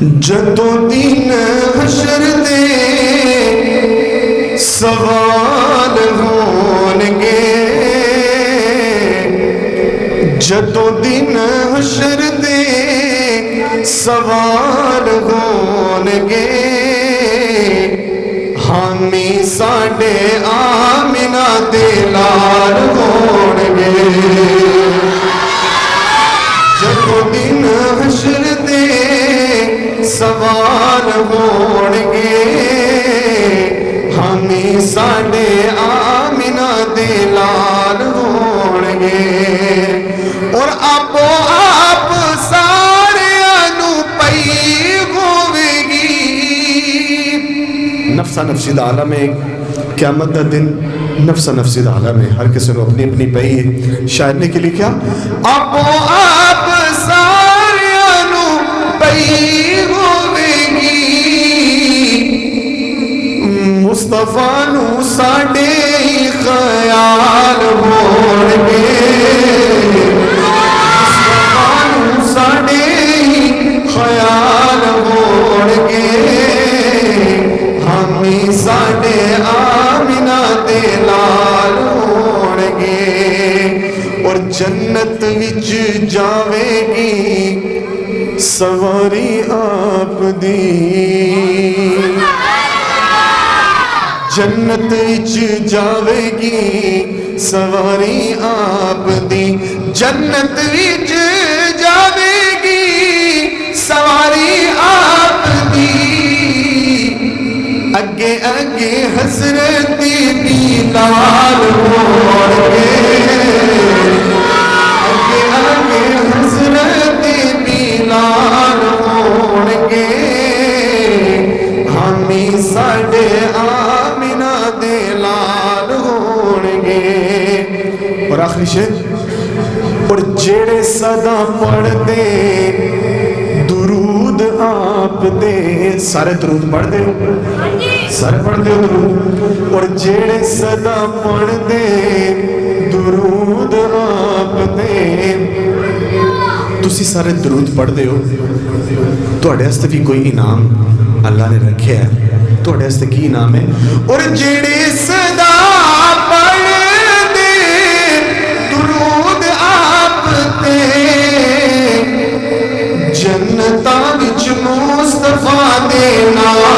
जदों दिन हशर दे सवाल होणगे, जदों दिन हशर दे सवाल होणगे, हामी साडे आमिना दे लाल होणगे। जदों दिन हशर दे सवाल होणगे, हामी साडे आमिना दे लाल होणगे। और आपो आप सारियां नू पई होवेगी। नफसा नफसी दा आलम है, क़यामत दा दिन नफसा नफसी दा आलम है, हर किसी को अपनी अपनी पई है। शायर ने के लिए क्या, आपो आप सारियां नू पई मुस्तफा नू साडे ख्याल होणगे, मुस्तफा नू साडे ख्याल होणगे, हामी साडे आमिना दे लाल होणगे। और जन्नत विच जावेगी सवारी आप दी, जन्नत विच जावेगी सवारी आप दी, जन्नत विच जावेगी सवारी आप दी। अगे अगे हसरती बिलाल होणगे, अगे अगे हसरती बिलाल होणगे, हामी साडे आमिना दे लाल होणगे। और आखिरी शेर, और जेड़े सदा पढ़दे दुरूद आप दे, सारे दुरूद पढ़दे हो, सारे पढ़दे हो दुरूद। और जेड़े सदा पढ़दे दुरूद आप दे, तुसी सारे दुरूद पढ़दे हो, तुहाडे वास्ते भी कोई इनाम अल्लाह ने रखे है। तुहाडे वास्ते की इनाम है? और जेड़े सदा पढ़दे दुरूद आप ते, जन्नतां विच मुस्तफा दे नाम